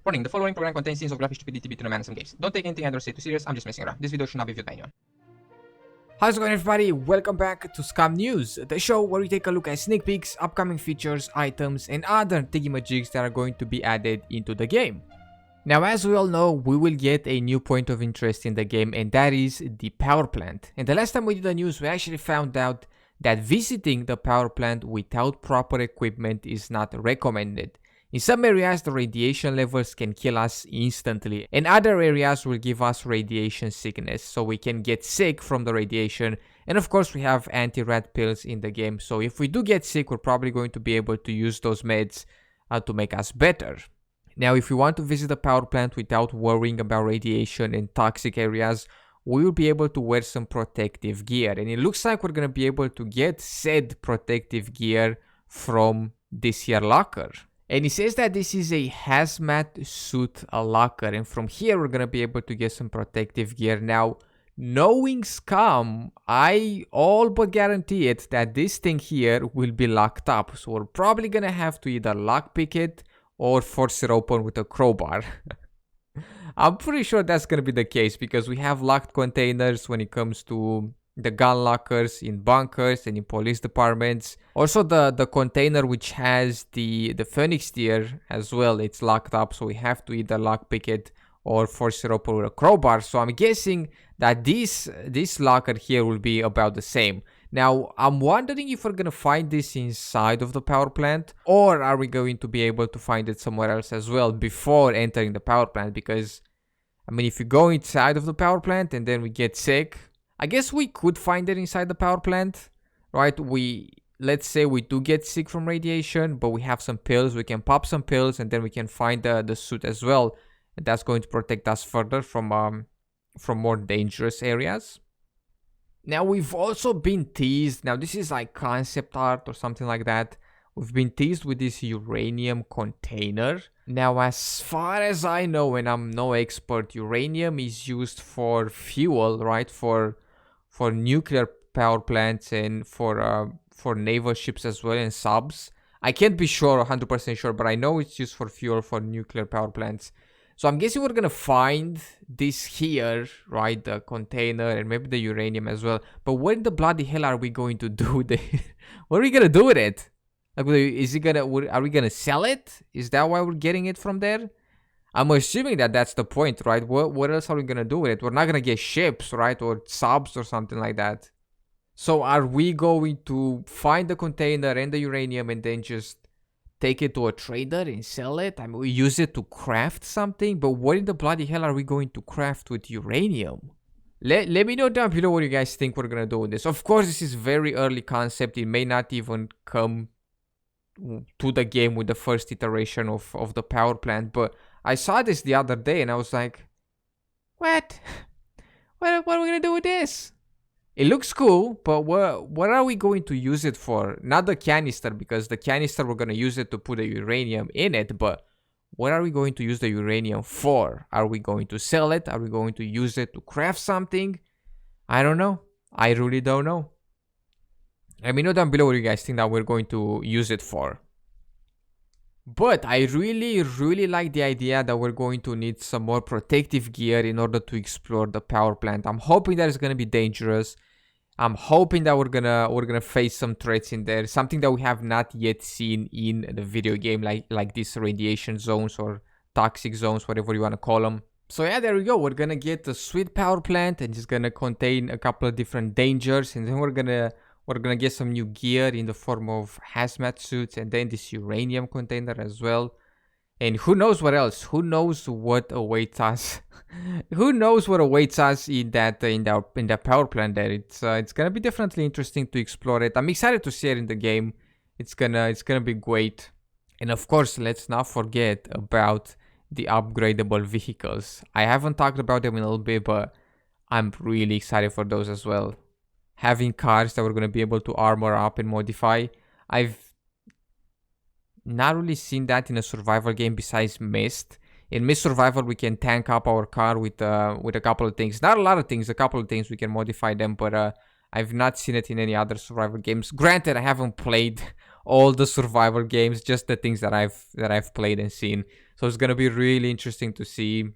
Warning, the following program contains scenes of graphic stupidity between a man and some gays. Don't take anything I don't say too serious, I'm just messing around. This video should not be viewed by anyone. How's it going, everybody? Welcome back to Scum News, the show where we take a look at sneak peeks, upcoming features, items, and other thingy-majigs that are going to be added into the game. Now, as we all know, we will get a new point of interest in the game, and that is the power plant. And the last time we did the news, we actually found out that visiting the power plant without proper equipment is not recommended. In some areas, the radiation levels can kill us instantly, and other areas will give us radiation sickness, so we can get sick from the radiation. And of course, we have anti-rad pills in the game, so if we do get sick, we're probably going to be able to use those meds to make us better. Now, if we want to visit the power plant without worrying about radiation and toxic areas, we will be able to wear some protective gear, and it looks like we're going to be able to get said protective gear from this here locker. And it says that this is a hazmat suit locker, and from here we're gonna be able to get some protective gear. Now, knowing Scum, I all but guarantee it that this thing here will be locked up. So we're probably gonna have to either lockpick it or force it open with a crowbar. I'm pretty sure that's gonna be the case because we have locked containers when it comes to the gun lockers in bunkers and in police departments. Also, the container which has the phoenix tier as well, it's locked up, so we have to either lockpick it or force it open with a crowbar. So I'm guessing that this locker here will be about the same. Now, I'm wondering if we're gonna find this inside of the power plant, or are we going to be able to find it somewhere else as well before entering the power plant? Because, I mean, if you go inside of the power plant and then we get sick, I guess we could find it inside the power plant, right? Let's say we do get sick from radiation, but we have some pills. We can pop some pills, and then we can find the suit as well. And that's going to protect us further from more dangerous areas. Now, we've also been teased. Now, this is like concept art or something like that. We've been teased with this uranium container. Now, as far as I know, and I'm no expert, uranium is used for fuel, right? For nuclear power plants and for naval ships as well and subs. I can't be sure, 100% sure, but I know it's used for fuel for nuclear power plants. So I'm guessing we're gonna find this here, right? The container and maybe the uranium as well. But what the bloody hell are we going to do with it? What are we gonna do with it? Like, are we gonna sell it? Is that why we're getting it from there? I'm assuming that that's the point, right? What else are we gonna do with it? We're not gonna get ships, right? Or subs or something like that. So are we going to find the container and the uranium and then just take it to a trader and sell it? I mean, we use it to craft something, but what in the bloody hell are we going to craft with uranium? Let me know down below what you guys think we're gonna do with this. Of course, this is very early concept. It may not even come to the game with the first iteration of the power plant, but I saw this the other day and I was like, what are we gonna do with this? It looks cool, but what are we going to use it for? Not the canister, because the canister we're gonna use it to put the uranium in it, but what are we going to use the uranium for? Are we going to sell it? Are we going to use it to craft something? I don't know. I really don't know. Let me know down below what you guys think that we're going to use it for. But I really like the idea that we're going to need some more protective gear in order to explore the power plant. I'm hoping that it's gonna be dangerous. I'm hoping that we're gonna face some threats in there, something that we have not yet seen in the video game, like these radiation zones or toxic zones, whatever you wanna call them. So yeah, there we go. We're gonna get a sweet power plant, and it's gonna contain a couple of different dangers, and then we're gonna get some new gear in the form of hazmat suits, and then this uranium container as well. And who knows what else? Who knows what awaits us? Who knows what awaits us in that power plant there? It's gonna be definitely interesting to explore it. I'm excited to see it in the game. It's gonna be great. And of course, let's not forget about the upgradable vehicles. I haven't talked about them in a little bit, but I'm really excited for those as well. Having cars that we're going to be able to armor up and modify. I've not really seen that in a survival game besides Mist. In Mist Survival, we can tank up our car with a couple of things. Not a lot of things, a couple of things we can modify them, but I've not seen it in any other survival games. Granted, I haven't played all the survival games, just the things that I've played and seen. So it's gonna be really interesting to see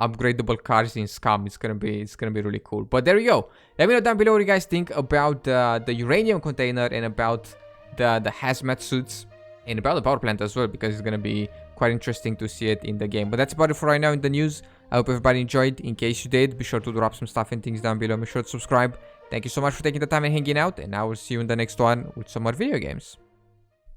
upgradable cars in Scum. It's gonna be really cool. But there you go. Let me know down below what you guys think about the uranium container and about the hazmat suits and about the power plant as well, because it's gonna be quite interesting to see it in the game. But that's about it for right now in the news. I hope everybody enjoyed. In case you did, be sure to drop some stuff and things down below. Make sure to subscribe. Thank you so much for taking the time and hanging out, and I will see you in the next one with some more video games.